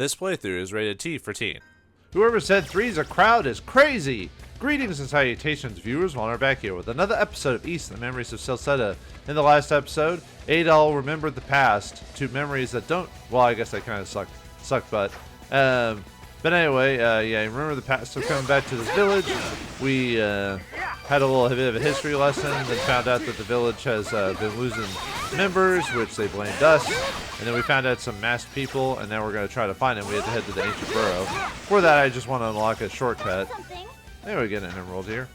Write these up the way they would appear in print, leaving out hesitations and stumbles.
This playthrough is rated T for teen. Whoever said three's a crowd is crazy! Greetings and salutations, viewers. We're back here with another episode of Ys, the Memories of Celceta. In the last episode, Adol remembered the past to memories that don't. Well, I guess they kind of suck butt. But anyway, yeah, remember the past of coming back to this village. We had a little bit of a history lesson, then found out that the village has been losing members, which they blamed us. And then we found out some masked people, and now we're going to try to find them. We have to head to the ancient burrow. For that, I just want to unlock a shortcut. There we get an emerald here.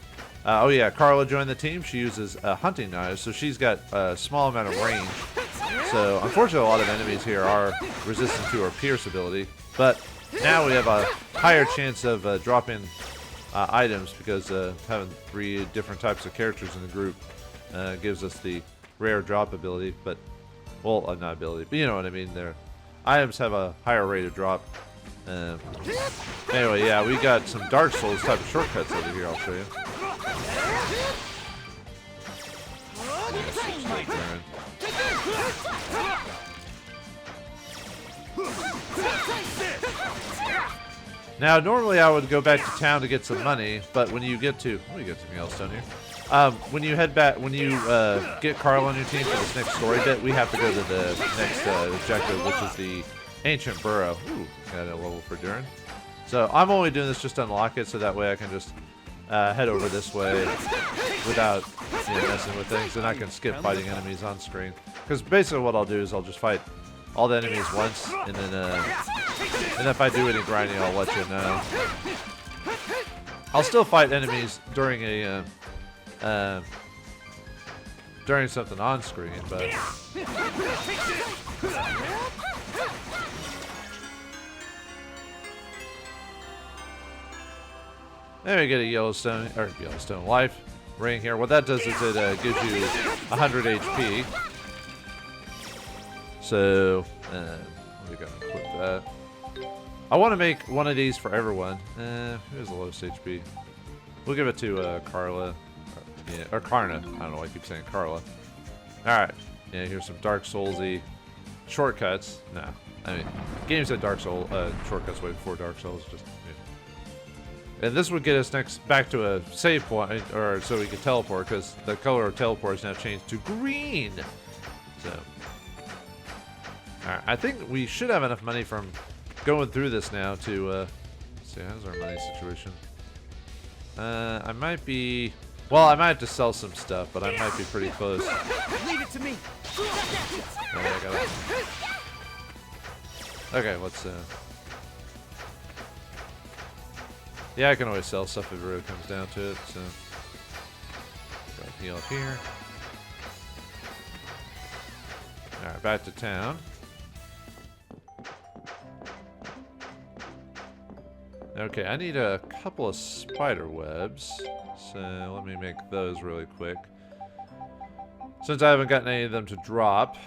Oh yeah, Carla joined the team. She uses hunting knives, so she's got a small amount of range. So unfortunately, a lot of enemies here are resistant to her pierce ability. But now we have a higher chance of dropping items because having 3 different types of characters in the group gives us the rare drop ability. But well, not ability, but you know what I mean. Their items have a higher rate of drop. Anyway, yeah, we got some Dark Souls type of shortcuts over here. I'll show you. Now, normally I would go back to town to get some money, but when you get to, let me get something else down here. When you head back, when you get Carl on your team for this next story bit, we have to go to the next objective, which is the ancient burrow. Ooh, got a level for Duran. So I'm only doing this just to unlock it, so that way I can just head over this way without messing with things, and I can skip fighting enemies on screen. Because basically what I'll do is I'll just fight all the enemies once, and then if I do any grinding, I'll let you know. I'll still fight enemies during a during something on screen, but there we get a Yellowstone life ring here. What that does is it gives you 100 HP. So we're gonna put that. I want to make one of these for everyone. Here's the lowest HP. We'll give it to Carla, or Karna. I don't know why I keep saying Carla. All right. Yeah, here's some Dark Soulsy shortcuts. No, I mean games that Dark Soul shortcuts way before Dark Souls. Just. And this would get us back to a save point, or so we can teleport, because the color of teleport is now changed to green. So, alright, I think we should have enough money from going through this now to, let's see, how's our money situation? I might be, well, I might have to sell some stuff, but I might be pretty close. Leave it to me. Okay, let's, yeah, I can always sell stuff if it really comes down to it, so. Got a heal up here. Alright, back to town. Okay, I need a couple of spider webs, so let me make those really quick. Since I haven't gotten any of them to drop,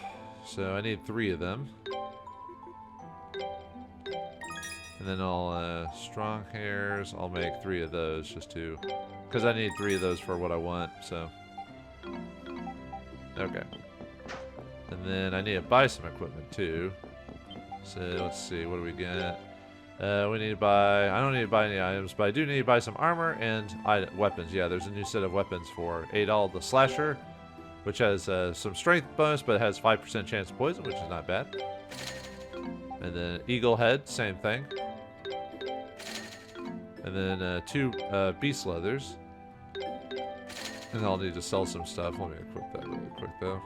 so I need 3 of them. And then I'll, strong hairs, I'll make 3 of those just to, because I need 3 of those for what I want, so. Okay. And then I need to buy some equipment too. So let's see, what do we got? We need to buy, I don't need to buy any items, but I do need to buy some armor and weapons. Yeah, there's a new set of weapons for Adol the Slasher, which has some strength bonus, but it has 5% chance of poison, which is not bad. And then Eagle Head, same thing. And then 2 beast leathers. And I'll need to sell some stuff. Let me equip that really quick though.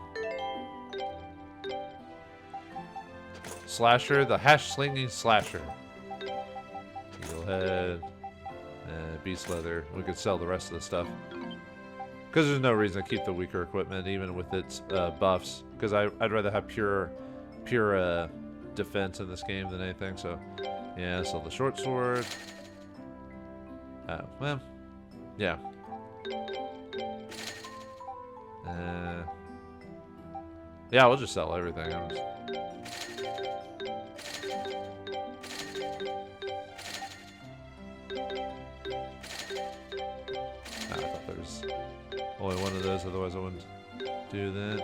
Slasher, the hash slinging slasher. Eagle Head, beast leather. We could sell the rest of the stuff. Because there's no reason to keep the weaker equipment, even with its buffs. Because I'd rather have pure defense in this game than anything. So, yeah, so the short sword. Well, yeah. Yeah, we'll just sell everything. I thought there was only one of those, otherwise I wouldn't do that.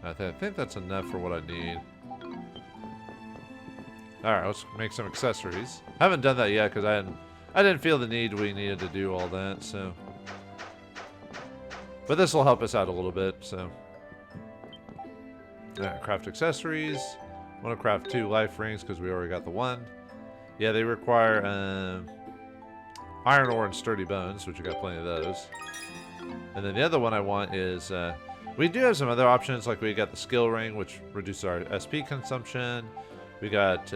I think that's enough for what I need. All right, let's make some accessories. Haven't done that yet because I didn't feel the need we needed to do all that. So, but this will help us out a little bit. So, all right, craft accessories. I want to craft 2 life rings because we already got the 1. Yeah, they require iron ore and sturdy bones, which we got plenty of those. And then the other one I want is we do have some other options, like we got the skill ring, which reduces our SP consumption. We got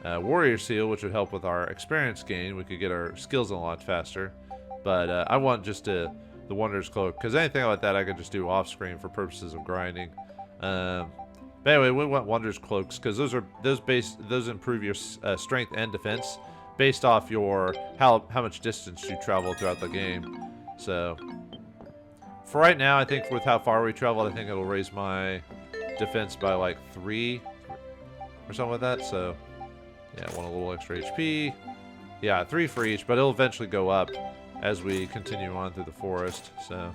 warrior seal, which would help with our experience gain. We could get our skills a lot faster. But I want just the Wanderer's Cloak, because anything like that I could just do off screen for purposes of grinding. But anyway, we want Wanderer's Cloaks because those improve your strength and defense based off your how much distance you travel throughout the game. So for right now, I think with how far we traveled, I think it'll raise my defense by like 3 or something like that. So yeah, I want a little extra HP. Yeah, 3 for each, but it'll eventually go up as we continue on through the forest. So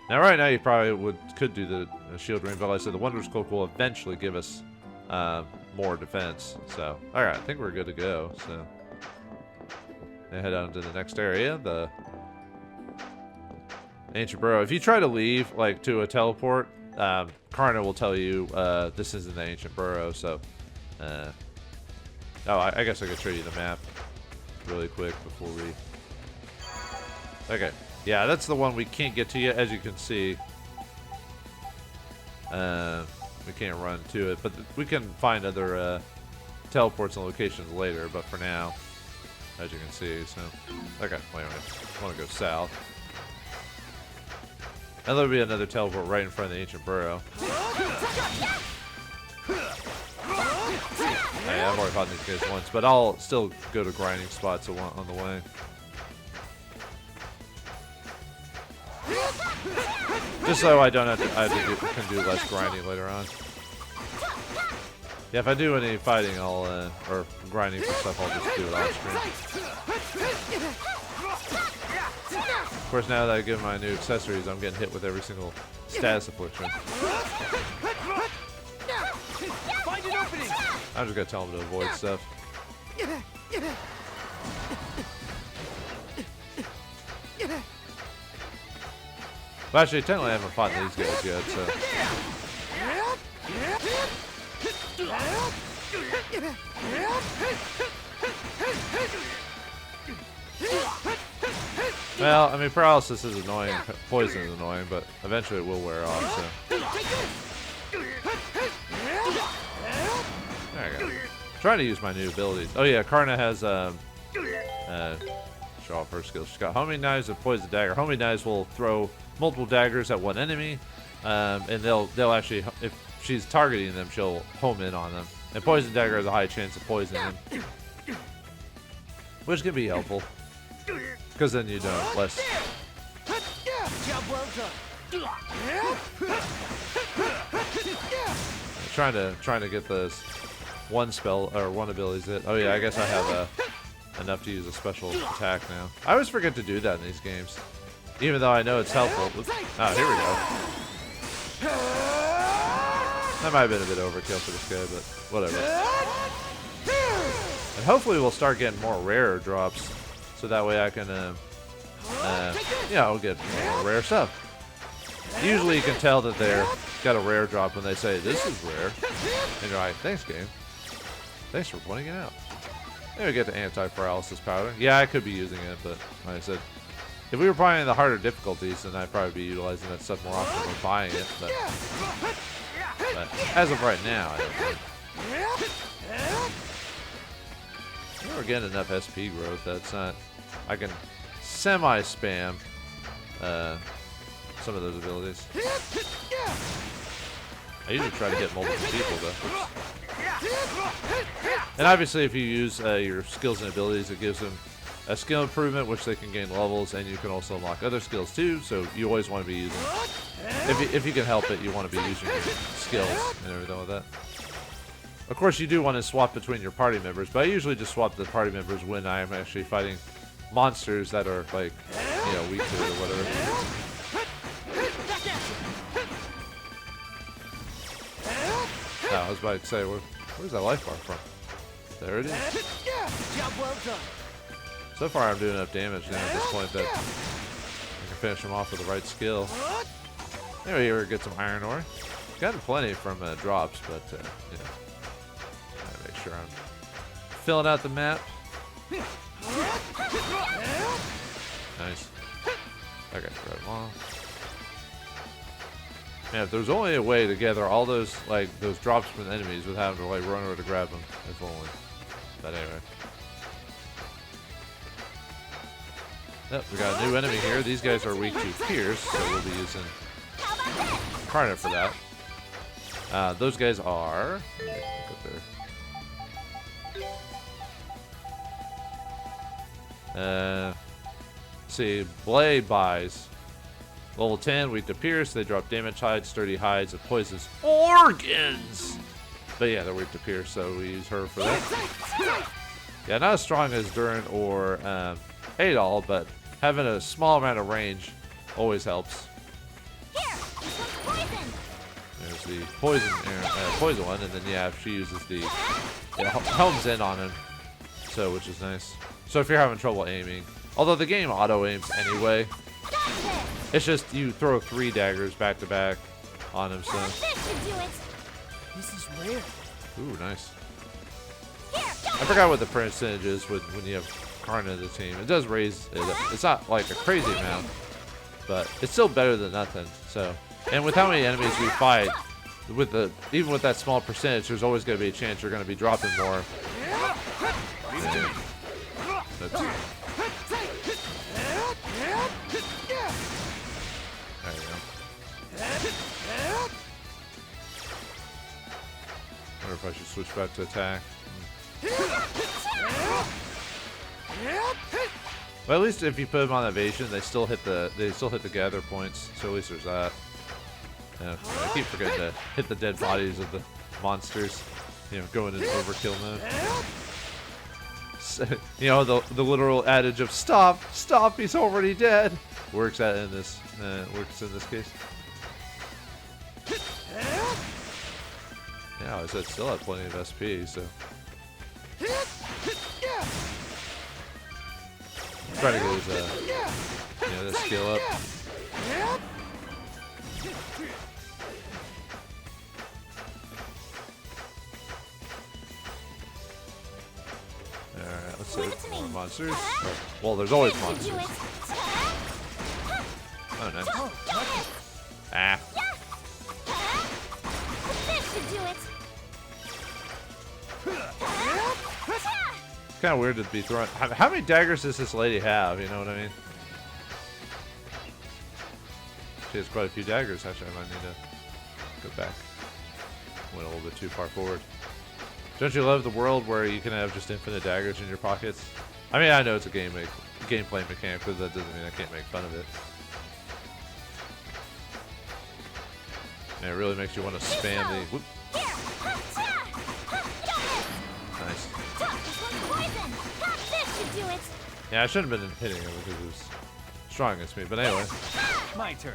now right now you probably could do the shield ring, but like I said, the Wanderer's Cloak will eventually give us more defense. So alright, I think we're good to go. So I head on to the next area, the Ancient Burrow. If you try to leave like to a teleport, Karna will tell you this isn't the Ancient Burrow. So oh, I guess I could show you the map really quick before we... Okay, yeah, that's the one we can't get to yet, as you can see. We can't run to it, but we can find other teleports and locations later, but for now, as you can see, so... Okay, wait a minute. I want to go south. And there'll be another teleport right in front of the Ancient Burrow. Hey, I've already fought these guys once, but I'll still go to grinding spots on the way. Just so I don't have to, can do less grinding later on. Yeah, if I do any fighting, or grinding for stuff, I'll just do it off screen. Of course, now that I give my new accessories, I'm getting hit with every single status affliction. I'm just gonna tell him to avoid stuff. Well, actually, technically I haven't fought these guys yet, so... Well, I mean, paralysis is annoying, poison is annoying, but eventually it will wear off, so... There you go. Trying to use my new abilities. Oh yeah, Karna has show off her skills. She's got homing knives and poison dagger. Homing knives will throw multiple daggers at one enemy, and they'll actually, if she's targeting them, she'll home in on them. And poison dagger has a high chance of poisoning them, which can be helpful because then you know less. Trying to get this one spell or one abilities hit. Oh yeah, I guess I have enough to use a special attack now. I always forget to do that in these games, even though I know it's helpful. Oh, here we go. That might have been a bit overkill for this guy, but whatever. And hopefully we'll start getting more rare drops, so that way I can, I'll get more rare stuff. Usually you can tell that they're got a rare drop when they say, this is rare. And you're like, thanks, game. Thanks for pointing it out. Then we get the anti-paralysis powder. Yeah, I could be using it, but like I said, if we were playing the harder difficulties, then I'd probably be utilizing that stuff more often than buying it. But as of right now, I don't think. We're getting enough SP growth. That's not... I can semi-spam some of those abilities. I usually try to hit multiple people, though. Oops. And obviously, if you use your skills and abilities, it gives them a skill improvement, which they can gain levels, and you can also unlock other skills too. So you always want to be using, if you can help it, you want to be using your skills and everything like that. Of course, you do want to swap between your party members, but I usually just swap the party members when I am actually fighting monsters that are like, weak to it or whatever. Oh, I was about to say, where's that life bar from? There it is. Job well done. So far, I'm doing enough damage now at this point that I can finish him off with the right skill. Anyway, here we get some iron ore. Gotten plenty from drops, but you know, gotta make sure I'm filling out the map. Nice. Okay, grab them all. Man, if there's only a way to gather all those those drops from the enemies without having to run over to grab them, if only. But anyway. Yep, we got a new enemy here. These guys are weak to Pierce, so we'll be using Carnage for that. Those guys are. See, Blade buys level 10, weak to Pierce. They drop damage hides, sturdy hides, and poisons organs. But yeah, they're weak to Pierce, so we use her for that. Yeah, not as strong as Duran or Adol, but having a small amount of range always helps. There's the poison one, and then yeah, she uses the homes in on him, so which is nice. So if you're having trouble aiming, although the game auto aims anyway, it's just you throw 3 daggers back to back on him. So This is rare. ooh, nice. I forgot what the percentage is when you have Karna in the team. It does raise it. It's not like a crazy amount, but it's still better than nothing. So, and with how many enemies we fight, even with that small percentage, there's always going to be a chance you're going to be dropping more. Yeah. There you go. Wonder if I should switch back to attack. Well, at least if you put them on evasion, they still hit the gather points. So at least there's that. Yeah, I keep forgetting to hit the dead bodies of the monsters. You know, going in overkill mode. So, you know, the literal adage of "stop, stop, he's already dead" works in this case. Yeah, I said still have plenty of SP, so. Try to get his this skill up. Alright, let's see. More monsters. Oh, well, there's always monsters. Oh, nice. Ah. It's kind of weird to be throwing. How many daggers does this lady have? You know what I mean? She has quite a few daggers. Actually, I might need to go back. Went a little bit too far forward. Don't you love the world where you can have just infinite daggers in your pockets? I mean, I know it's a gameplay mechanic, but that doesn't mean I can't make fun of it. And it really makes you want to spam the. Whoop. Nice. Yeah, I shouldn't have been hitting him because he was strong against me. But anyway. My turn.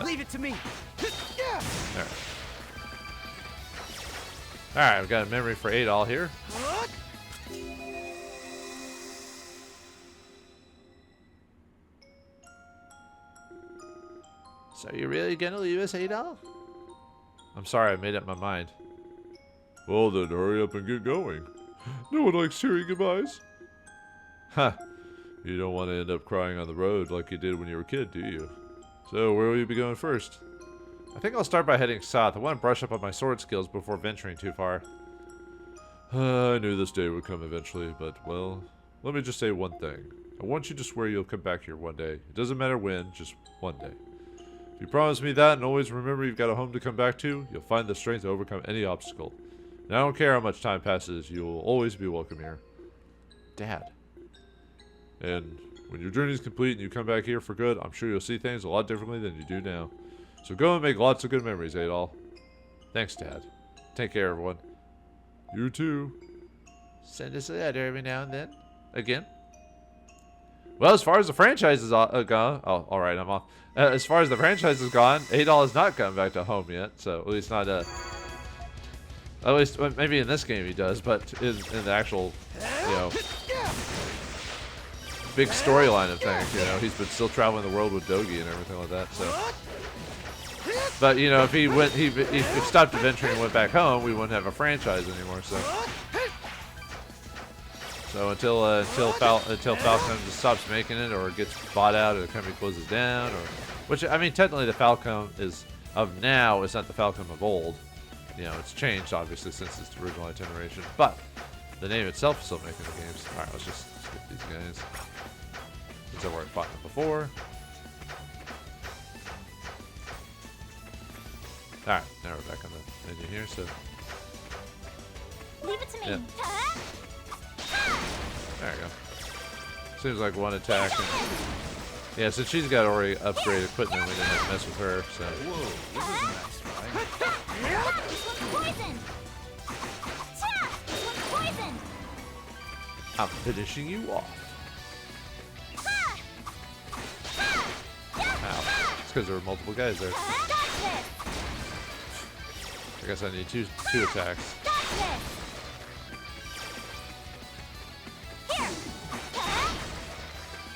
Leave it to me. Alright. Alright, we've got a memory for Adol here. So you're really gonna leave us, Adol? I'm sorry, I made up my mind. Well then, hurry up and get going. No one likes hearing goodbyes. Ha! You don't want to end up crying on the road like you did when you were a kid, do you? So, where will you be going first? I think I'll start by heading south. I want to brush up on my sword skills before venturing too far. I knew this day would come eventually, but, well, let me just say one thing. I want you to swear you'll come back here one day. It doesn't matter when, just one day. If you promise me that and always remember you've got a home to come back to, you'll find the strength to overcome any obstacle. And I don't care how much time passes, you will always be welcome here. Dad. And when your journey is complete and you come back here for good, I'm sure you'll see things a lot differently than you do now. So go and make lots of good memories, Adol. Thanks, Dad. Take care, everyone. You too. Send us a letter every now and then. Again. Well, as far as the franchise is gone... Oh, alright, I'm off. As far as the franchise is gone, Adol has not come back to home yet. So, at least not... At least, well, maybe in this game he does, but in the actual, you know, big storyline of things, you know, he's been still traveling the world with Dogi and everything like that. So, but you know, if he went, if he stopped adventuring and went back home, we wouldn't have a franchise anymore. So until Falcom just stops making it or gets bought out or the company closes down, or which I mean, technically the Falcom is of now is not the Falcom of old. You know, it's changed obviously since its original iteration, but the name itself is still making the games. All right, let's just skip these guys. Since I've already fought them before. All right, now we're back on the menu here. So Leave it to me. Yeah. There you go. Seems like one attack. And, yeah, since she's got already upgraded equipment, we didn't have to mess with her. So. Whoa, this is a nice fight. This one's poison. This one's poison. I'm finishing you off. Ow. It's because there were multiple guys there. I guess I need two attacks.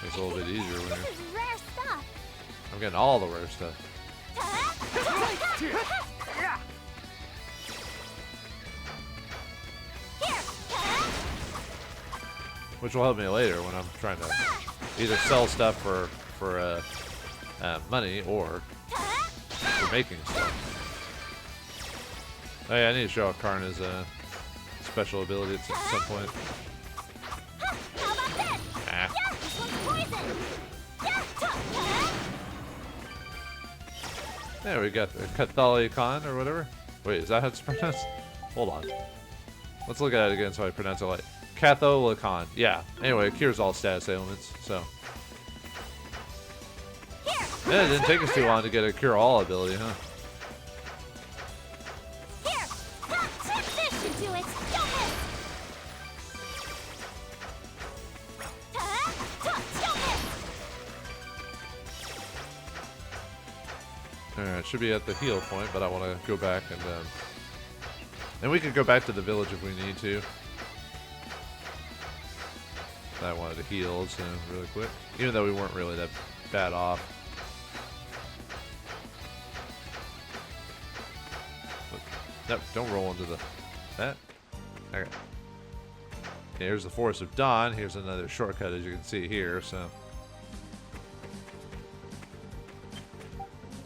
It's a little bit easier when This is rare stuff. I'm getting all the rare stuff. Which will help me later when I'm trying to either sell stuff for money or for making stuff. Oh yeah, I need to show off Karna's special ability at some point. Ah. There we got the Cathalicon or whatever. Wait, is that how it's pronounced? Hold on. Let's look at it again so I pronounce it like Cathalicon. Yeah. Anyway, it cures all status ailments, so. Yeah, it didn't take us too long to get a cure all ability, huh? Alright, should be at the heal point, but I want to go back and we could go back to the village if we need to. I wanted to heal, so really quick. Even though we weren't really that bad off. But, nope, don't roll into that. Okay. Okay, here's the Forest of Dawn. Here's another shortcut, as you can see here, so.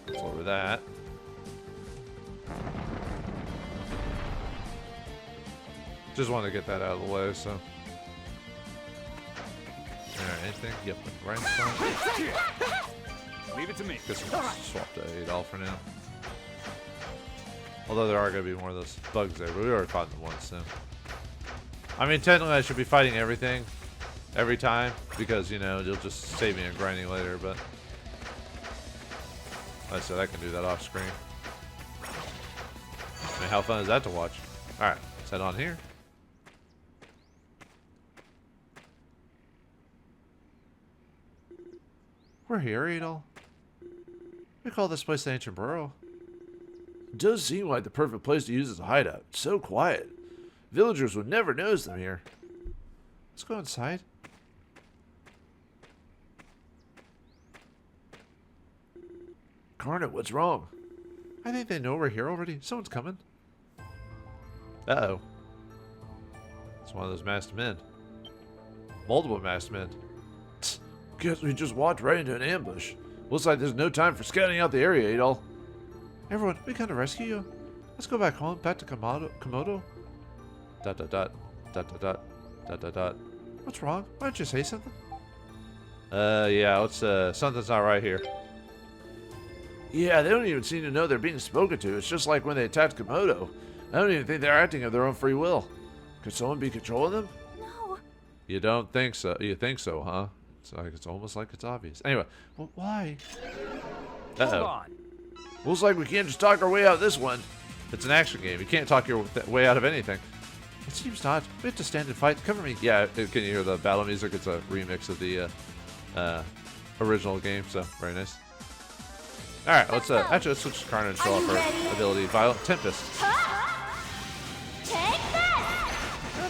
Let's over that. Just want to get that out of the way, so. Alright, anything? Yep, right spot. Leave it to me. Guess we'll just swap to Adol for now. Although there are going to be more of those bugs there, but we already fought them once, so. I mean, technically I should be fighting everything every time, because, you know, you'll just save me on grinding later, but. Like I said, I can do that off screen. I mean, how fun is that to watch? Alright, let's head on here. We're here, Adol. We call this place the Ancient Burrow. It does seem like the perfect place to use as a hideout. It's so quiet. Villagers would never notice them here. Let's go inside. Karna, what's wrong? I think they know we're here already. Someone's coming. Uh-oh. It's one of those masked men. Multiple masked men. Guess we just walked right into an ambush. Looks like there's no time for scouting out the area, Adol. Everyone, we gotta rescue you. Let's go back home, back to Komodo. ... What's wrong? Why don't you say something? Yeah, let's, something's not right here. Yeah, they don't even seem to know they're being spoken to. It's just like when they attacked Komodo. I don't even think they're acting of their own free will. Could someone be controlling them? No. You don't think so? You think so, huh? It's almost like it's obvious. Anyway, well, why? Hold on. Looks like we can't just talk our way out of this one. It's an action game. You can't talk your way out of anything. It seems not. We have to stand and fight. Cover me. Yeah, can you hear the battle music? It's a remix of the original game, so very nice. All right, let's actually let's switch to Karna and show off her ability, Violent Tempest.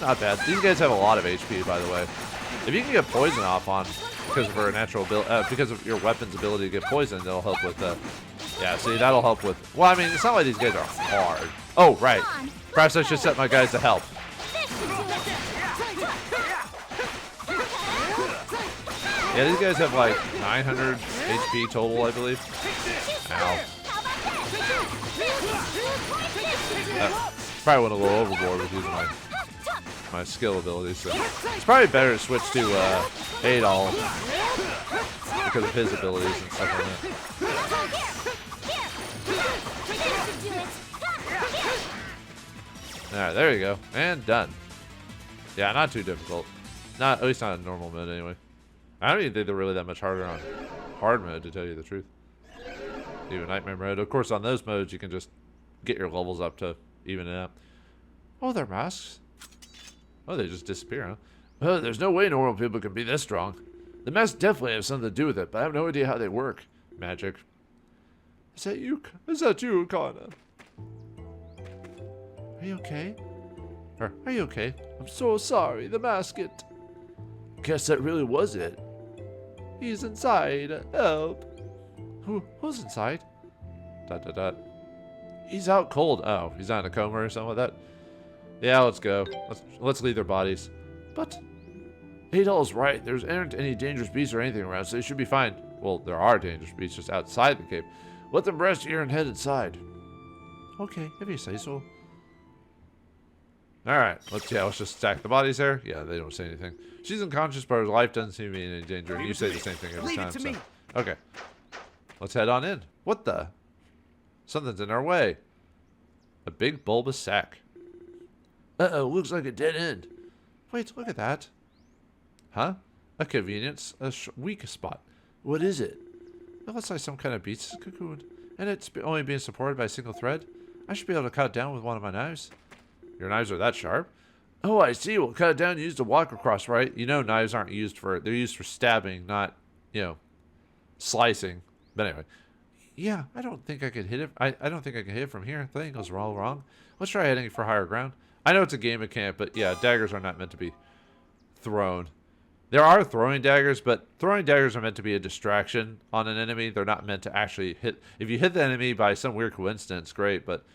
not bad. These guys have a lot of HP, by the way. If you can get poison off on because of her natural because of your weapon's ability to get poison, that'll help with yeah, see, that'll help with. Well, I mean, it's not like these guys are hard. Oh, right. Perhaps I should set my guys to help. Yeah, these guys have like 900 HP total, I believe. Ow. Probably went a little overboard with using my skill abilities. So it's probably better to switch to Adol because of his abilities and stuff like that. Alright, there you go. And done. Yeah, not too difficult. At least not in normal mode anyway. I don't even think they're really that much harder on hard mode, to tell you the truth. Even nightmare mode. Of course, on those modes, you can just get your levels up to even it out. Oh, they're masks. Oh, they just disappear, huh? Well, there's no way normal people can be this strong. The masks definitely have something to do with it, but I have no idea how they work. Magic. Is that you, Kana? Are you okay? Or, are you okay? I'm so sorry, the mask it. Guess that really was it. He's inside. Help. Who's inside? ... He's out cold. Oh, he's not in a coma or something like that. Yeah, let's go. Let's leave their bodies. But Adol's right. There aren't any dangerous beasts or anything around, so they should be fine. Well, there are dangerous beasts just outside the cave. Let them rest here and head inside. Okay, if you say so. All right, let's just stack the bodies there. Yeah, they don't say anything. She's unconscious, but her life doesn't seem to be in any danger. And you say the same thing every time. So. Okay, let's head on in. What the? Something's in our way. A big bulbous sack. Uh-oh, looks like a dead end. Wait, look at that. Huh? A convenience, weak spot. What is it? It looks like some kind of beast's cocoon, and it's only being supported by a single thread. I should be able to cut it down with one of my knives. Your knives are that sharp? Oh, I see. We'll cut it down and use to walk across, right? You know knives aren't used for... They're used for stabbing, not, slicing. But anyway. Yeah, I don't think I could hit it. I don't think I can hit it from here. The angle's all wrong. Let's try heading for higher ground. I know it's a game mechanic, but yeah, daggers are not meant to be thrown. There are throwing daggers, but throwing daggers are meant to be a distraction on an enemy. They're not meant to actually hit. If you hit the enemy by some weird coincidence, great, but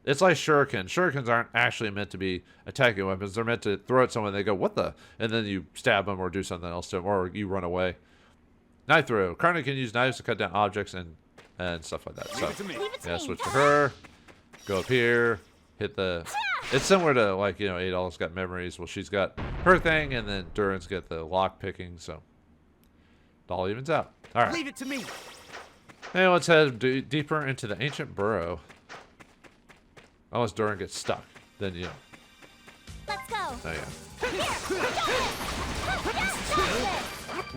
it's like shurikens. Shurikens aren't actually meant to be attacking weapons. They're meant to throw at someone and they go, what the? And then you stab them or do something else to them, or you run away. Knife throw. Karna can use knives to cut down objects and stuff like that. So, yeah, switch to her. Go up here. Hit the... It's similar to, like, Adol's got memories. Well, she's got her thing, and then Duran's got the lock picking, so it all evens out. All right. Leave it to me. Hey, let's head deeper into the ancient burrow. Unless Duran gets stuck, then, Let's go. Oh, yeah.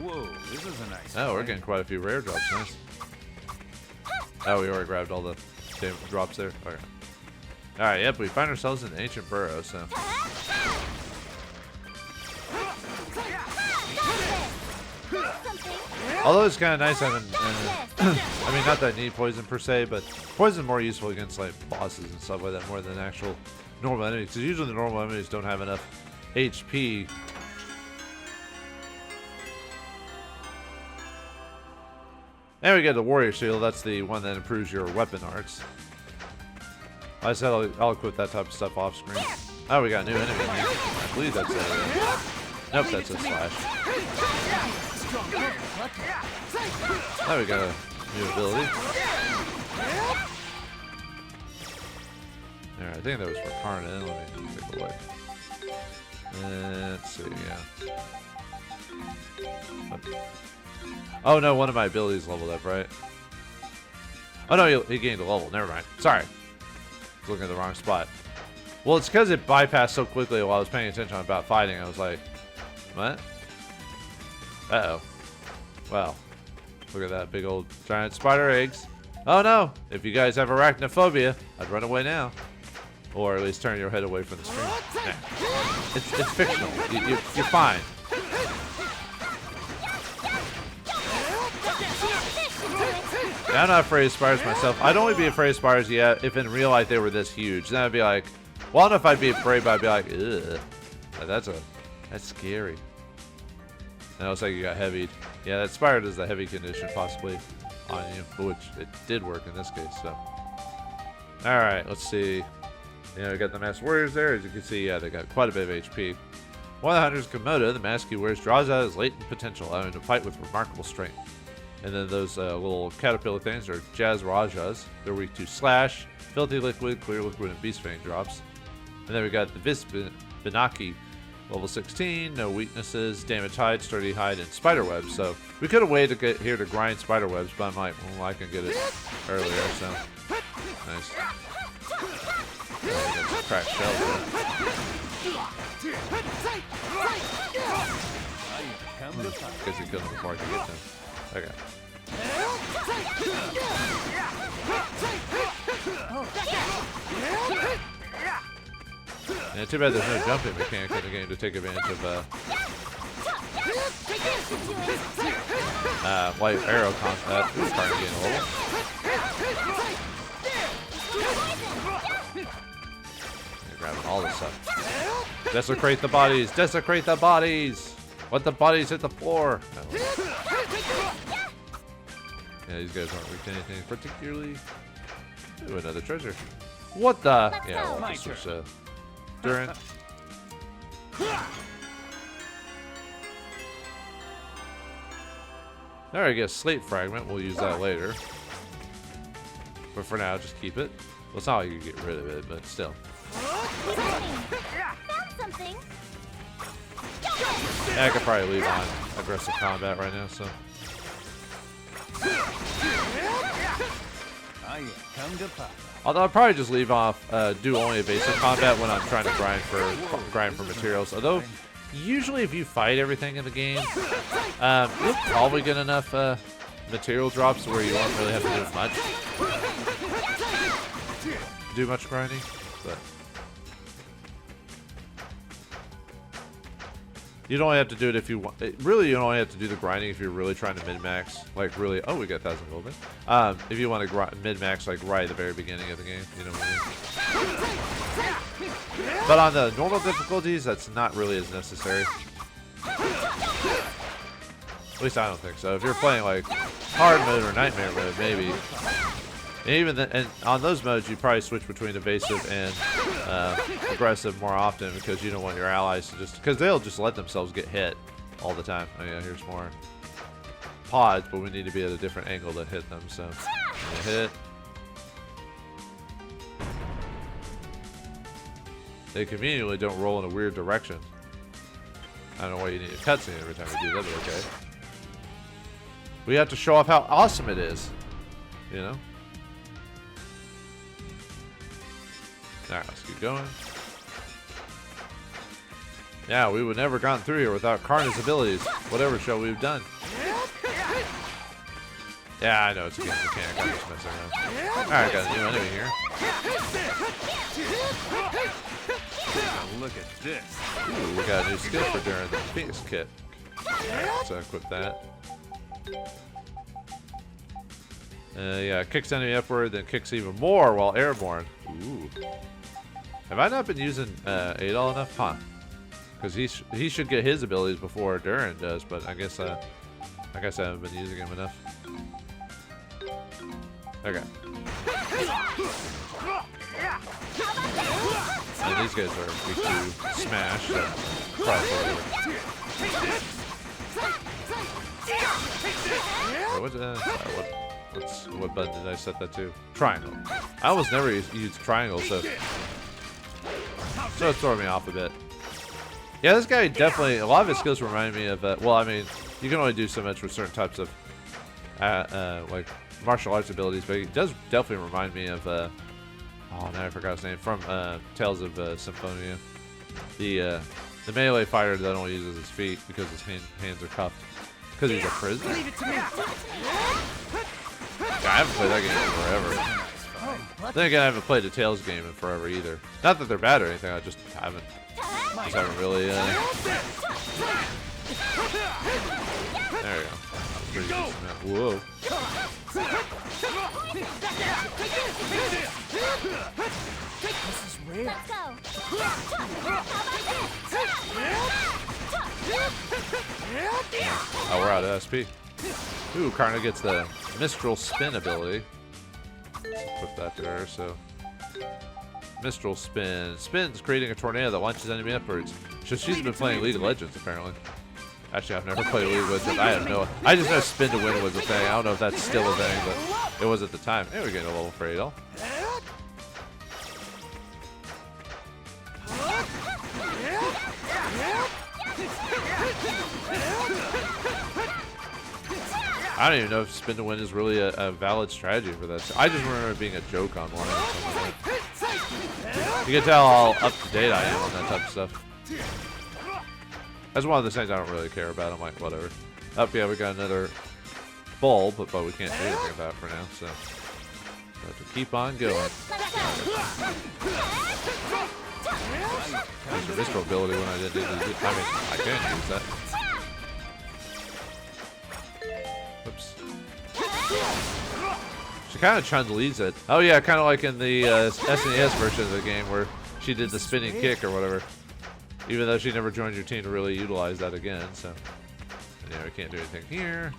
Whoa, this is a nice. Oh, we're getting quite a few rare drops. Nice. Oh, we already grabbed all the drops there. Okay. All right, yep, we find ourselves in the ancient burrow, so. Although it's kind of nice having, I mean, not that I need poison per se, but poison is more useful against like bosses and stuff like that more than actual normal enemies. Because usually the normal enemies don't have enough HP. And we get the warrior shield. That's the one that improves your weapon arts. I said I'll equip that type of stuff off screen. Oh, we got a new enemy. I believe that's a... nope, that's a slash. Oh, we got a new ability. Alright, I think that was for Karna. Let me take a look. Let's see, yeah. Oh, no, one of my abilities leveled up, right? Oh, no, he gained a level. Never mind. Sorry. Looking at the wrong spot. Well, it's because it bypassed so quickly while I was paying attention about fighting. I was like, what? Uh-oh. Well, look at that big old giant spider eggs. Oh, no. If you guys have arachnophobia, I'd run away now. Or at least turn your head away from the screen. Nah. It's fictional. You're fine. Yeah, I'm not afraid of spiders myself. I'd only be afraid of spiders, yeah, if in real life they were this huge. Then I'd be like, well, I don't know if I'd be afraid, but I'd be like, ugh. That's scary. And it looks like you got heavied. Yeah, that Spire does the heavy condition possibly on you, which it did work in this case. So, all right, let's see. You know, we got the Masked Warriors there. As you can see, yeah, they got quite a bit of HP. One of the hunters, Komodo, the mask he wears draws out his latent potential, allowing him to fight with remarkable strength. And then those little caterpillar things are Jazz Rajas. They're weak to Slash, Filthy Liquid, Clear Liquid, and Beast Fang drops. And then we got the Binaki, level 16, no weaknesses, Damage Hide, Sturdy Hide, and Spiderweb. So we could have waited to get here to grind Spiderwebs, but I'm like, well, I can get it earlier, so nice. Oh, got some cracked shells there. Guess he killed him before I could get them. Okay. Yeah, too bad there's no jumping mechanic in the game to take advantage of light arrow combat. Ooh, trying to gain a level. You're grabbing all this stuff. Desecrate the bodies! Desecrate the bodies! Let the bodies hit the floor! No. Yeah, these guys aren't weak to anything particularly. Ooh, another treasure. What the? Yeah, well, this was Duran. There, I guess Slate Fragment. We'll use that later. But for now, just keep it. Well, it's not like you can get rid of it, but still. Found something. Yeah, I could probably leave on aggressive combat right now, so. Although I'll probably just leave off, do only evasive combat when I'm trying to grind for materials. Although, usually if you fight everything in the game, you'll probably get enough material drops where you won't really have to do much grinding. But you don't have to do it if you want. Really, you don't only have to do the grinding if you're really trying to min-max. Like, really, oh, we got 1,000 gold there. If you want to min-max, like, right at the very beginning of the game. You know what I mean? But on the normal difficulties, that's not really as necessary. At least I don't think so. If you're playing, like, hard mode or nightmare mode, maybe. And even then, and on those modes, you probably switch between evasive and aggressive more often because you don't want your allies to just, because they'll just let themselves get hit all the time. Oh yeah, here's more pods, but we need to be at a different angle to hit them. So hit. They conveniently don't roll in a weird direction. I don't know why you need a cutscene every time you do that, but okay. We have to show off how awesome it is, you know. Alright, let's keep going. Yeah, we would never gotten through here without Karna's abilities. Whatever show we've done. Yeah, I know it's a game mechanic. I'm just messing around. Alright, got a new enemy here. Look at this. Ooh, we got a new skill for Duran, the Phoenix Kit. Alright, so equip that. Yeah, kicks enemy upward, then kicks even more while airborne. Ooh. Have I not been using Adol enough? Huh. Because he should get his abilities before Duran does, but I guess I haven't been using him enough. Okay. And these guys are weak to smash, so probably what button did I set that to? Triangle. I almost never use triangle, so it's throwing me off a bit. Yeah, this guy definitely, a lot of his skills remind me of, well, I mean, you can only do so much with certain types of, like, martial arts abilities, but he does definitely remind me of, oh, now I forgot his name, from Tales of Symphonia. The melee fighter that only uses his feet because his hands are cuffed. Because he's a prisoner. Leave it to me. Yeah, I haven't played that game in forever. Then again, I haven't played a Tales game in forever either. Not that they're bad or anything, I just haven't really, there we go. Whoa. This is weird. Let's go. How about this? Oh, we're out of SP. Ooh, Karna gets the Mistral Spin ability. Put that there, so. Mistral Spin. Spins, creating a tornado that launches enemy upwards. So she's been playing League of Legends, apparently. Actually, I've never played League of Legends. I have no. I just know Spin to Win was a thing. I don't know if that's still a thing, but it was at the time. Hey, we're getting a level for Adol. I don't even know if Spin to Win is really a valid strategy for that. I just remember it being a joke online or something like that. You can tell how up to date I am on that type of stuff. That's one of the things I don't really care about. I'm like, whatever. Oh, yeah, we got another bulb, but we can't do anything about it for now, so. Have to keep on going. Use your Mistral ability when I didn't use it. I mean, I can use that. Whoops. She kind of Chun leads it. Oh yeah, kind of like in the SNES version of the game where she did the spinning kick or whatever. Even though she never joined your team to really utilize that again, so. And yeah, we can't do anything here.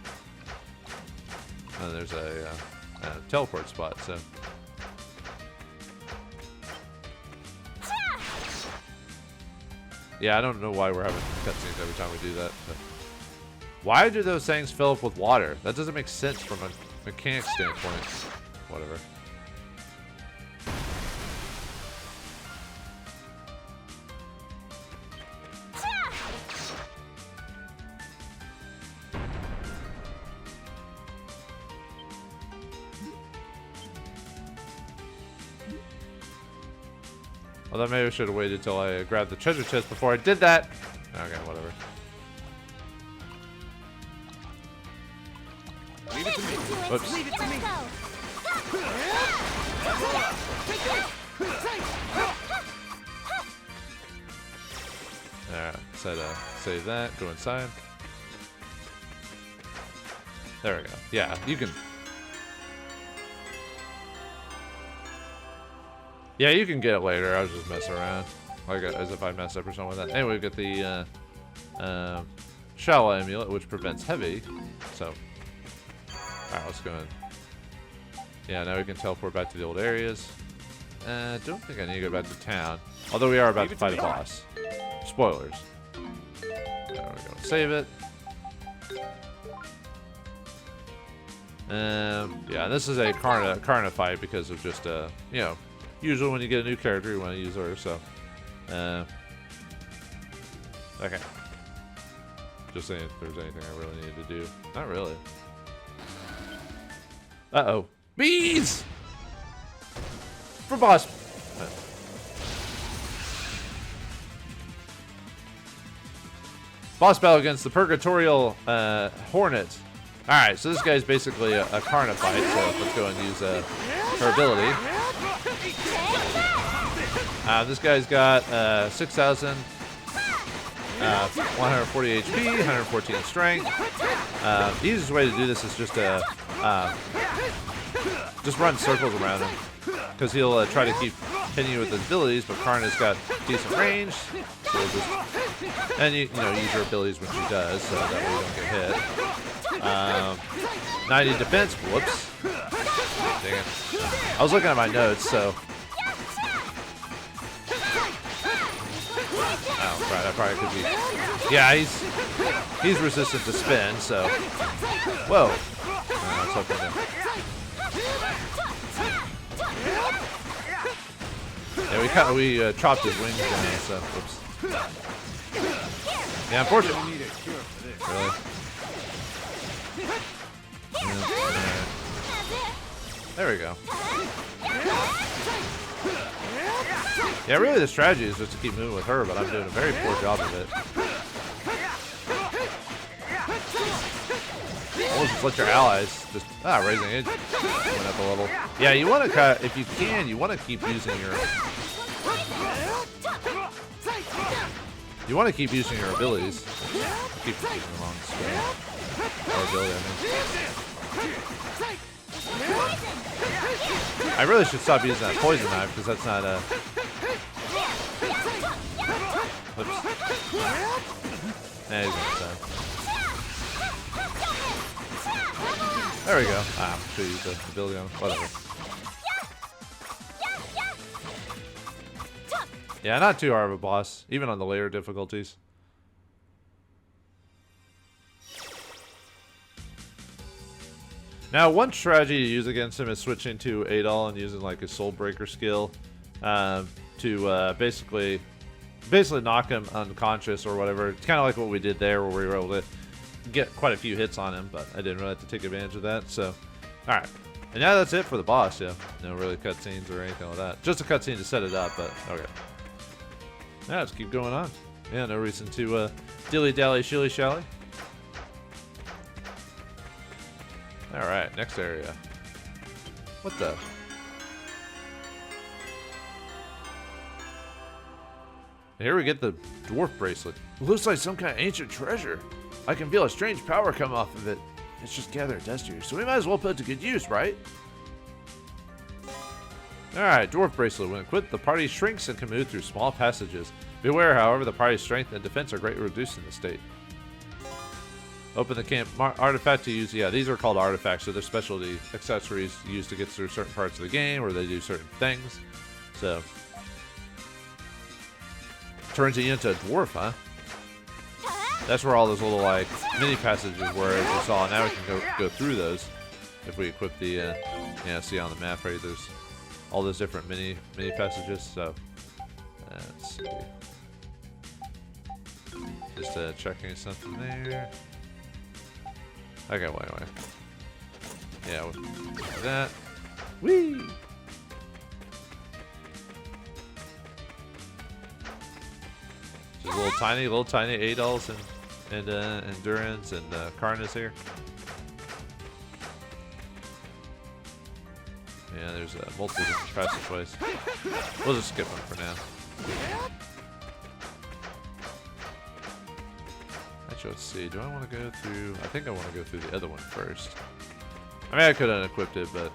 And there's a teleport spot, so. Yeah, I don't know why we're having cutscenes every time we do that. But why do those things fill up with water? That doesn't make sense from a mechanic standpoint. Whatever. Although maybe I should have waited till I grabbed the treasure chest before I did that. Okay, whatever. Leave it to me. Whoops. Leave it to me. Alright, said save that, go inside. There we go. Yeah, you can. Yeah, you can get it later. I was just messing around, like as if I messed up or something like that. Anyway, we got the Shala amulet, which prevents heavy. So, all right, let's go in. Yeah, now we can teleport back to the old areas. Don't think I need to go back to town. Although we are about to fight a boss. Spoilers. There we go. Save it. Yeah, this is a Karna fight because of just you know. Usually when you get a new character, you want to use her, so. Okay. Just saying if there's anything I really need to do. Not really. Uh-oh. Bees! For boss. Boss battle against the Purgatorial Hornet. Alright, so this guy's basically a Karna fight, so let's go and use her ability. This guy's got 6,140 HP, 114 strength. The easiest way to do this is just to just run circles around him, because he'll try to keep hitting you with his abilities. But Karna's got decent range, so just and you know use your abilities when she does, so that way you don't get hit. 90 defense. Whoops. Dang it. I was looking at my notes, so. Oh, right, that probably could be. Yeah, he's resistant to spin, so. Whoa. Let's hope yeah, we chopped his wings down, so. Whoops. Yeah, unfortunately. Really? Yeah. There we go. Yeah, really the strategy is just to keep moving with her, but I'm doing a very poor job of it. Almost just let your allies just raising edge went up a level. Yeah, you want to if you can, you want to keep using your abilities. Keep using them on screen. Or ability, I mean. I really should stop using that poison knife because that's not a. Whoops. Nah, he's gonna die. There we go. Ah, I'm sure use the ability on whatever. Yeah, not too hard of a boss, even on the later difficulties. Now, one strategy to use against him is switching to Adol and using like his Soul Breaker skill to basically knock him unconscious or whatever. It's kind of like what we did there, where we were able to get quite a few hits on him, but I didn't really have to take advantage of that. So, all right, and now that's it for the boss. Yeah, no really cutscenes or anything like that. Just a cutscene to set it up, but okay. Now let's keep going on. Yeah, no reason to dilly dally, shilly shally. All right, next area. What the? Here we get the dwarf bracelet. It looks like some kind of ancient treasure. I can feel a strange power come off of it. It's just gathering dust here, so we might as well put it to good use, right? Alright, dwarf bracelet. When equipped, the party shrinks and can move through small passages. Beware, however, the party's strength and defense are greatly reduced in this state. Open the camp artifact to use. Yeah, these are called artifacts, so they're specialty accessories used to get through certain parts of the game, or they do certain things. So, turns you into a dwarf, huh? That's where all those little like mini passages were, as you saw. Now we can go through those if we equip the. Yeah, see on the map right? There's all those different mini passages. So, let's see. Just checking something there. Okay, wait. Yeah, we'll do that. Whee! Just little tiny Adols and Durans and Karnas here. Yeah, there's multiple different passageways. We'll just skip them for now. Actually, let's see. Do I want to go through? I think I want to go through the other one first. I mean, I could have unequipped it, but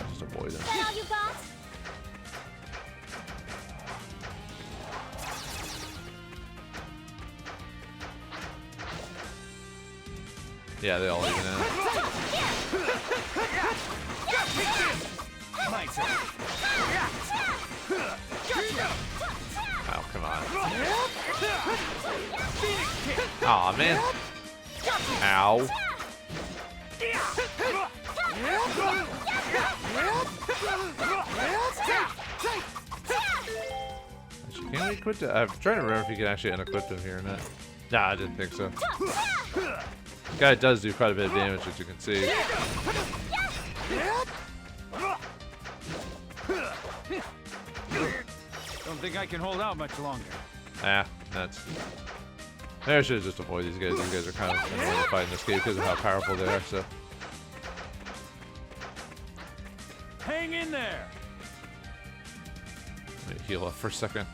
just avoid it. That all you got? Yeah, they all even out. Oh, come on. Aw, man. Ow. Actually, can we equip it? I'm trying to remember if you can actually unequip him here or not. Nah, I didn't think so. This guy does do quite a bit of damage, as you can see. Don't think I can hold out much longer. Ah, nuts. Maybe I should have just avoided these guys. These guys are kind of annoying to fight in this game because of how powerful they are, so. Hang in there. Let me heal up for a second.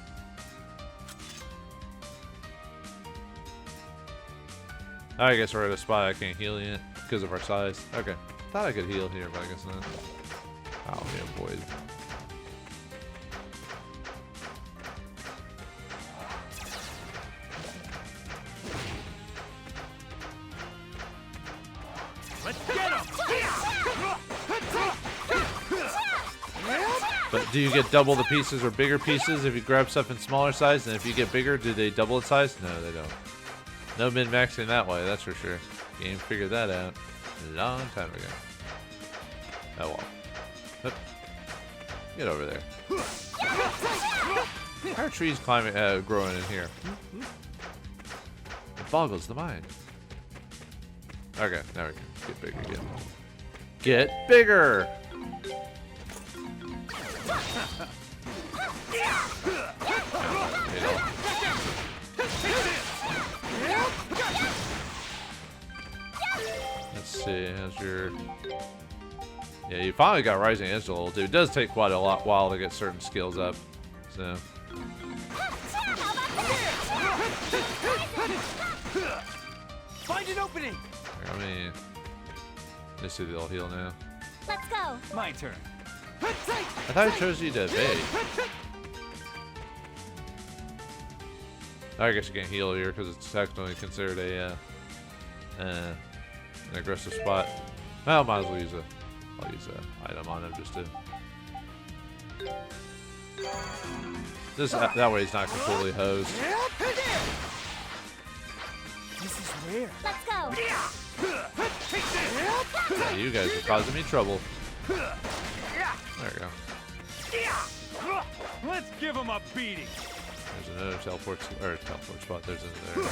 I guess we're at a spot I can't heal yet because of our size. Okay. Thought I could heal here, but I guess not. I'll be avoided. Let's get him. But do you get double the pieces or bigger pieces if you grab stuff in smaller size? And if you get bigger, do they double its size? No, they don't. No min-maxing that way, that's for sure. Game figured that out a long time ago. Oh well. Hup. Get over there. How are trees climbing, growing in here? It boggles the mind. Okay, now we can get bigger again. Get bigger! Let's see, how's your... Yeah, you finally got Rising Edge level, dude. It does take quite a while to get certain skills up, so... Find an opening. I mean... Let's see, they'll heal now. Let's go. My turn. I thought I chose you to evade. I guess you can't heal here because it's technically considered a an aggressive spot. Well, might as well use I'll use an item on him just to. That way he's not completely hosed. This is rare. Let's go. Yeah, you guys are causing me trouble. There we go. Let's give him a beating. There's another teleport spot. There's another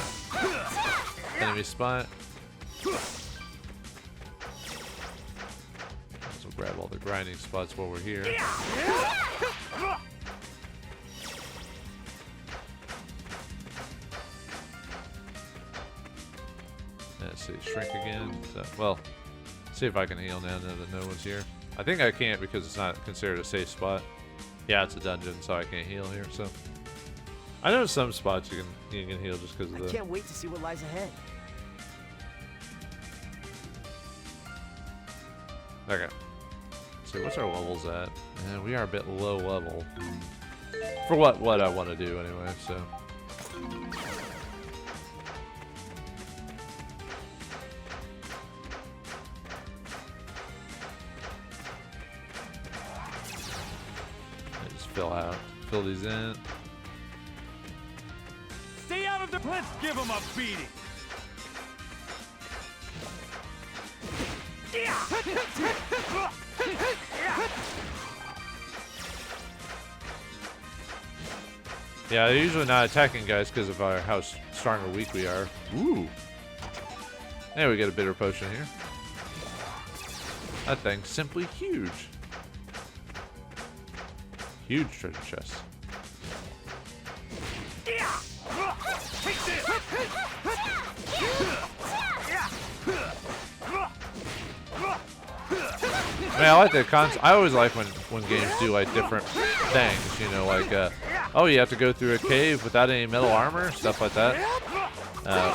enemy spot. So grab all the grinding spots while we're here. Let's see, shrink again. So, well, see if I can heal now that no one's here. I think I can't because it's not considered a safe spot. Yeah, it's a dungeon, so I can't heal here. So I know some spots you can heal just because of the. I can't wait to see what lies ahead. Okay. So what's our levels at? And we are a bit low level for what I want to do anyway. So. Fill these in. Stay out of the. Let's give him a beating. Yeah, they're usually not attacking guys because of how strong or weak we are. Ooh. And we get a bitter potion here. That thing's simply huge. Huge treasure chest. I mean, I like the concept. I always like when games do like different things. You know, like oh, you have to go through a cave without any metal armor, stuff like that.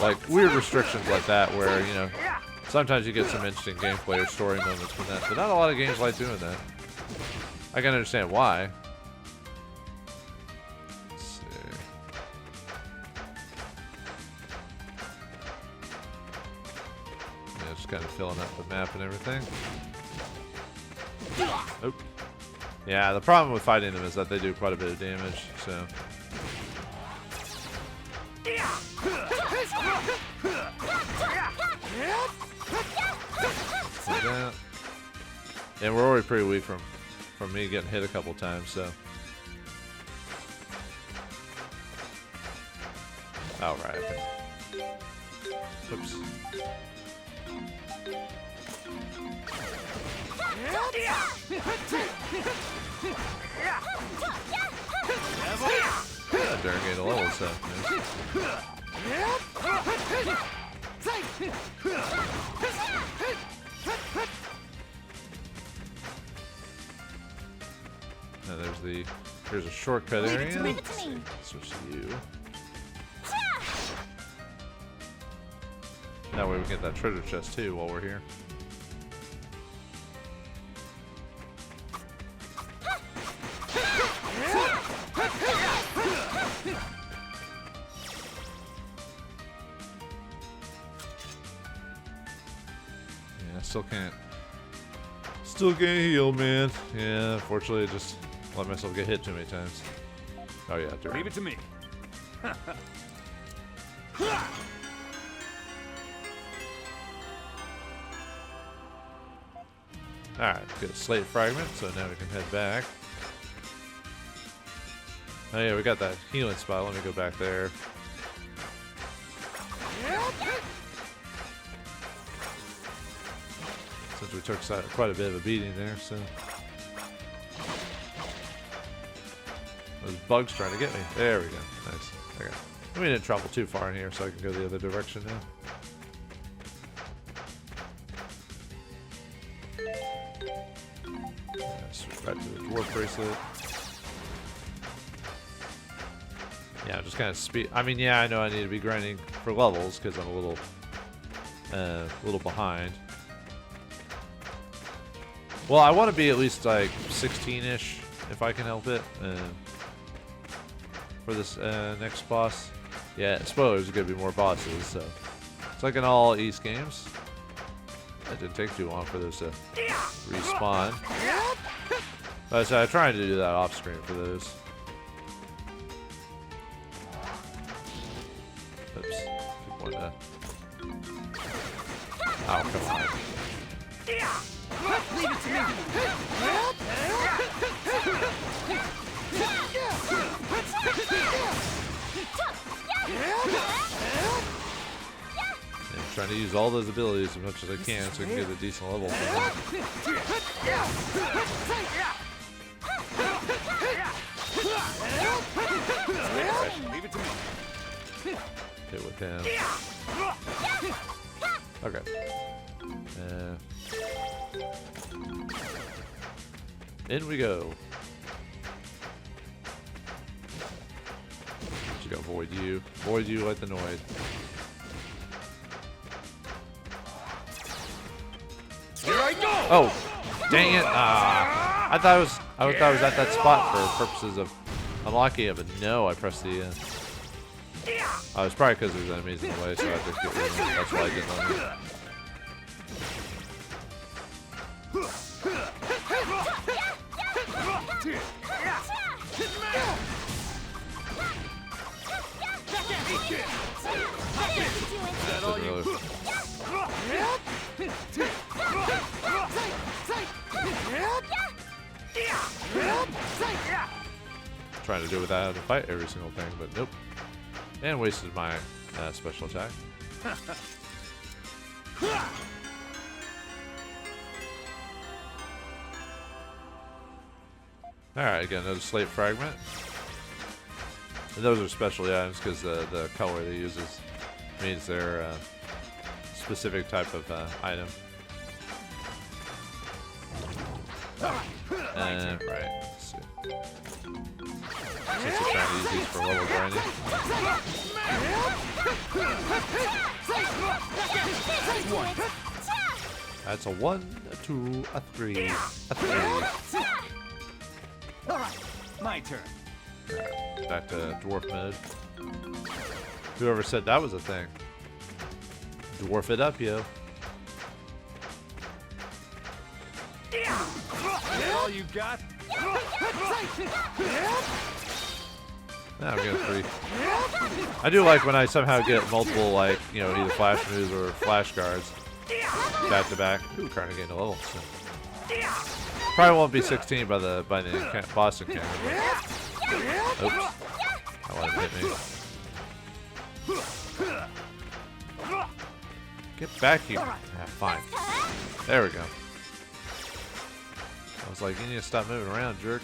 Like weird restrictions like that, where you know sometimes you get some interesting gameplay or story moments from that. But not a lot of games like doing that. I can understand why. Kind of filling up the map and everything. Oh. Yeah, the problem with fighting them is that they do quite a bit of damage, so. Like that. And we're already pretty weak from me getting hit a couple times, so. Alright. Oops. Darn gain a level stuff, man. Now there's a shortcut area. Leave it to me. Switch to you. That way we get that treasure chest too while we're here. Still can't heal, man. Yeah, unfortunately, I just let myself get hit too many times. Oh yeah, Duran. Leave it to me. Alright, get a slate fragment, so now we can head back. Oh yeah, we got that healing spot. Let me go back there. Since we took quite a bit of a beating there, so. Those bugs trying to get me. There we go. Nice. Okay. We didn't travel too far in here, so I can go the other direction now. Switch back to the dwarf bracelet. Yeah, just kind of speed. I mean, yeah, I know I need to be grinding for levels because I'm a little behind. Well, I want to be at least like 16-ish if I can help it for this next boss. Yeah, spoilers, there's gonna be more bosses, so it's like in all Ys games. That didn't take too long for those to respawn. But I tried to do that off screen for those. Oops. Keep one oh, come on. Leave it to me. And trying to use all those abilities as much as I can so I can get a decent level from them. Leave it to me. Hit with him. Okay. In we go. Just go void you. Void you like the noid. Here I go. Oh, dang it! I thought I was at that spot for purposes of unlocking it, but no, I pressed the. Oh, it's probably because there's enemies in the way, so I just get rid of them. That's why I didn't let me. Trying to do without having to fight every single thing, but nope. And wasted my special attack. Alright, got another slate fragment. And those are specialty items because the color they use means they're a specific type of item. And, right, let's see. Since we're trying to use these for level grinding. That's a 1, a 2, a 3, a 3. Alright, my turn. Right, back to dwarf mode. Whoever said that was a thing. Dwarf it up, yo. All you got? Nah, I'm getting 3. I do like when I somehow get multiple, like, you know, either flash moves or flash guards back to back. Ooh, trying to gain a level. So. Probably won't be 16 by the boss encounter. Oops. I let him hit me. Get back here. Ah, fine. There we go. I was like, you need to stop moving around, jerk.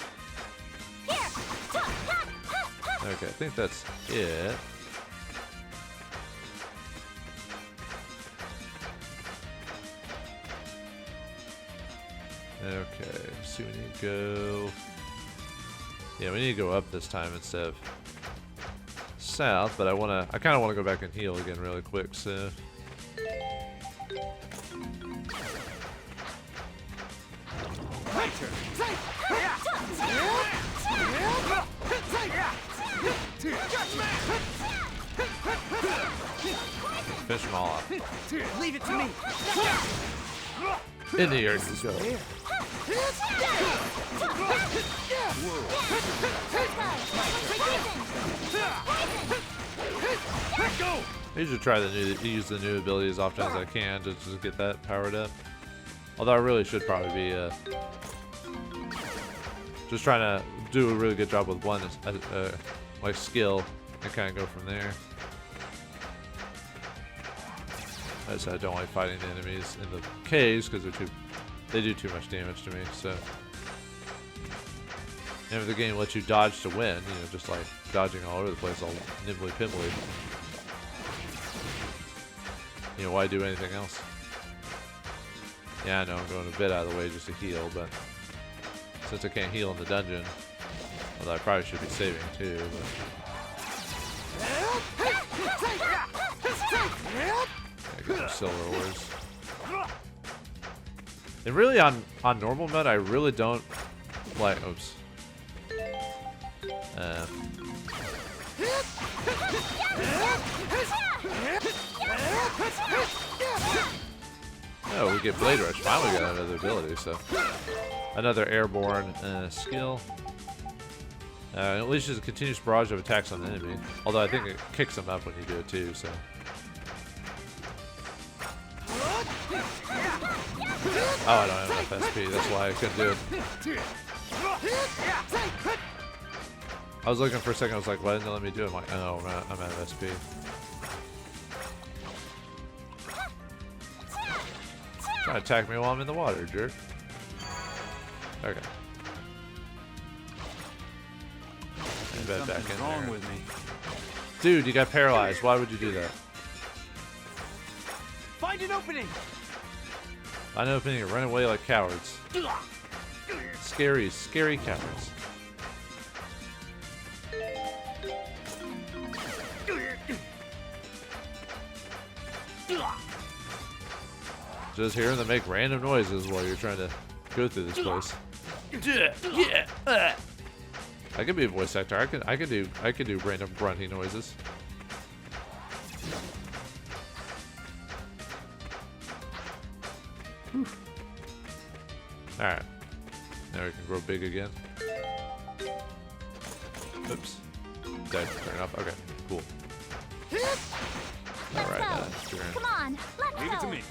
Okay, I think that's it. Okay, so we need to go. Yeah, we need to go up this time instead of south, but I kind of want to go back and heal again really quick, so. My turn. Finish them all off. Leave it to me. In the air you go. I usually try to use the new ability as often as I can to just get that powered up. Although I really should probably be just trying to do a really good job with one like skill and kind of go from there. I said I don't like fighting the enemies in the caves because they do too much damage to me. So, and if the game lets you dodge to win, you know, just like dodging all over the place, all nimbly pimbly. You know, why do anything else? Yeah, I know I'm going a bit out of the way just to heal, but since I can't heal in the dungeon, although I probably should be saving too. But I get some silver ores. And really, on normal mode, I really don't like. Oops. Oh, we get Blade Rush. Finally got another ability, so. Another airborne skill. It unleashes a continuous barrage of attacks on the enemy. Although I think it kicks them up when you do it too, so. Oh, I don't have enough SP. That's why I couldn't do it. I was looking for a second. I was like, why didn't it let me do it? I'm like, oh, I'm out of SP. Trying to attack me while I'm in the water, jerk. Okay. And back in Something's wrong there. with me. Dude, you got paralyzed. Why would you do that? Find an opening. Find an opening and run away like cowards. Scary, scary cowards. Just hearing them make random noises while you're trying to go through this place. I could be a voice actor. I could do random grunty noises. All right. Now we can grow big again. Oops. Did I turn off? Okay. Cool. All right. Duran. Come on, let's Leave it to go. me.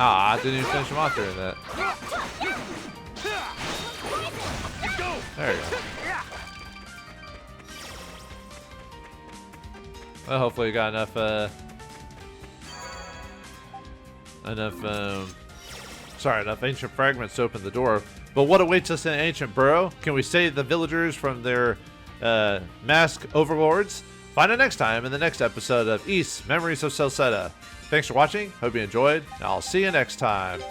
Ah, I didn't even finish him off during that. There you go. Well, hopefully you got enough, enough ancient fragments to open the door. But what awaits us in an ancient burrow? Can we save the villagers from their mask overlords? Find out next time in the next episode of Ys Memories of Celceta. Thanks for watching. Hope you enjoyed. And I'll see you next time.